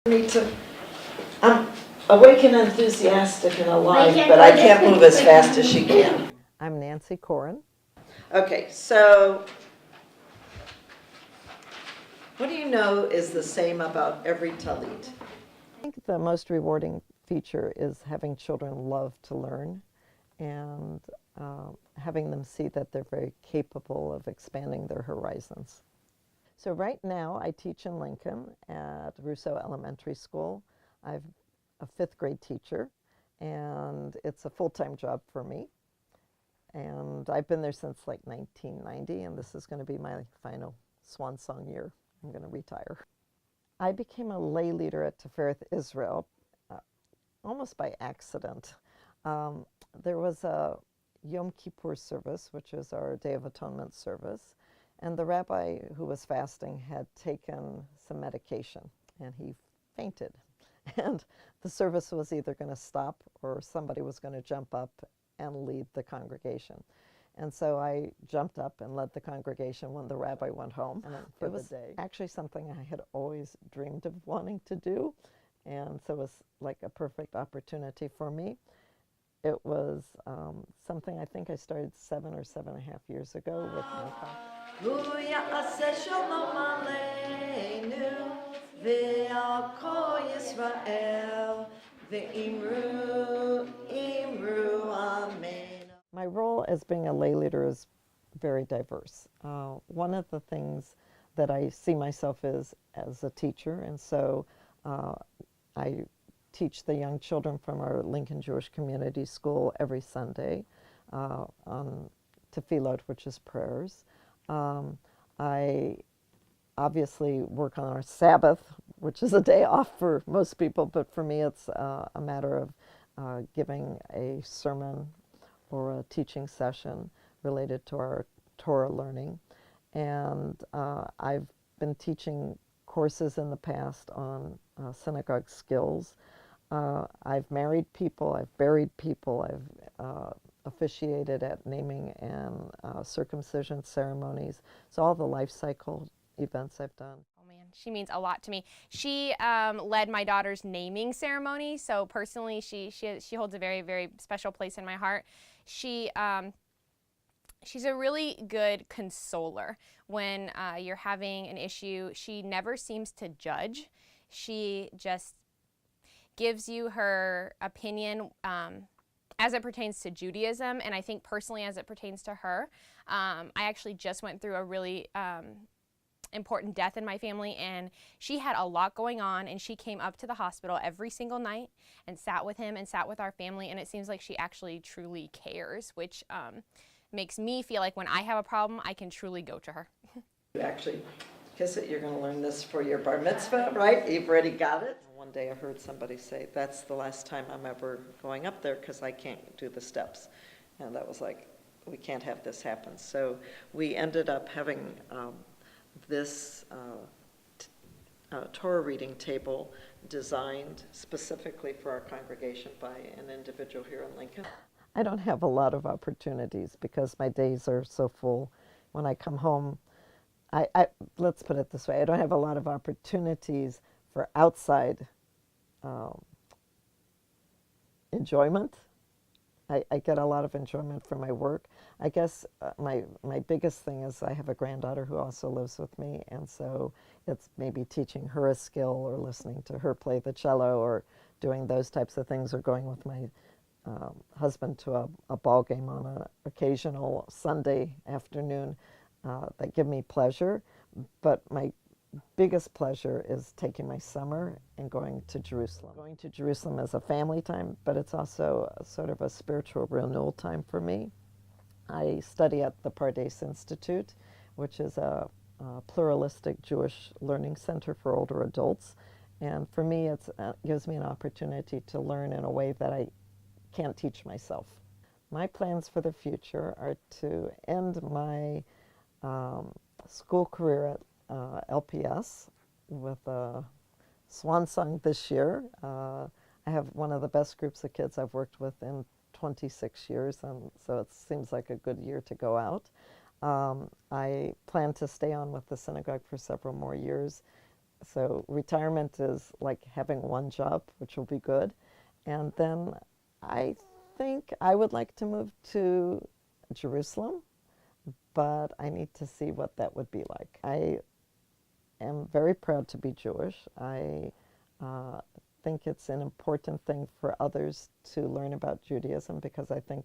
I'm awake and enthusiastic and alive, but I can't move as fast as she can. I'm Nancy Coren. Okay, so what do you know is the same about every Talit? I think the most rewarding feature is having children love to learn and having them see that they're very capable of expanding their horizons. So right now I teach in Lincoln at Rousseau Elementary School. I'm a fifth grade teacher and it's a full-time job for me. And I've been there since like 1990, and this is going to be my final swan song year. I'm going to retire. I became a lay leader at Tifereth, Israel, almost by accident. There was a Yom Kippur service, which is our Day of Atonement service, and the rabbi who was fasting had taken some medication, and he fainted. And the service was either going to stop or somebody was going to jump up and lead the congregation. And so I jumped up and led the congregation when the rabbi went home. And it was actually something I had always dreamed of wanting to do. And so it was like a perfect opportunity for me. It was something I think I started 7 or 7.5 years ago with my My role as being a lay leader is very diverse. One of the things that I see myself is as a teacher, and so I teach the young children from our Lincoln Jewish Community School every Sunday on tefillot, which is prayers. I obviously work on our Sabbath, which is a day off for most people, but for me it's a matter of giving a sermon or a teaching session related to our Torah learning. And I've been teaching courses in the past on synagogue skills. I've married people, I've buried people, I've officiated at naming and circumcision ceremonies. So all the life cycle events I've done. Oh man, she means a lot to me. She led my daughter's naming ceremony, so personally she holds a very, very special place in my heart. She's a really good consoler when you're having an issue. She never seems to judge. She just gives you her opinion as it pertains to Judaism, and I think personally as it pertains to her. I actually just went through a really important death in my family, and she had a lot going on, and she came up to the hospital every single night and sat with him and sat with our family, and it seems like she actually truly cares, which makes me feel like when I have a problem, I can truly go to her. You actually kiss it, you're going to learn this for your bar mitzvah, right? You've already got it. One day I heard somebody say, that's the last time I'm ever going up there because I can't do the steps. And that was like, we can't have this happen. So we ended up having this Torah reading table designed specifically for our congregation by an individual here in Lincoln. I don't have a lot of opportunities because my days are so full. When I come home, let's put it this way, I don't have a lot of opportunities for outside enjoyment. I get a lot of enjoyment from my work. I guess my biggest thing is I have a granddaughter who also lives with me, and so it's maybe teaching her a skill or listening to her play the cello or doing those types of things, or going with my husband to a ball game on an occasional Sunday afternoon that give me pleasure. But my biggest pleasure is taking my summer and going to Jerusalem. Going to Jerusalem is a family time, but it's also sort of a spiritual renewal time for me. I study at the Pardes Institute, which is a pluralistic Jewish learning center for older adults. And for me, it gives me an opportunity to learn in a way that I can't teach myself. My plans for the future are to end my school career at LPS with a swan song this year. I have one of the best groups of kids I've worked with in 26 years, and so it seems like a good year to go out. I plan to stay on with the synagogue for several more years. So retirement is like having one job, which will be good. And then I think I would like to move to Jerusalem, but I need to see what that would be like. I am very proud to be Jewish. I think it's an important thing for others to learn about Judaism, because I think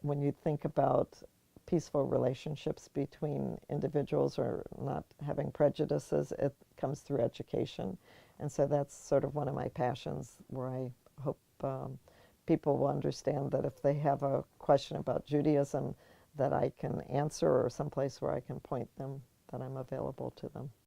when you think about peaceful relationships between individuals or not having prejudices, it comes through education. And so that's sort of one of my passions, where I hope people will understand that if they have a question about Judaism that I can answer, or someplace where I can point them, that I'm available to them.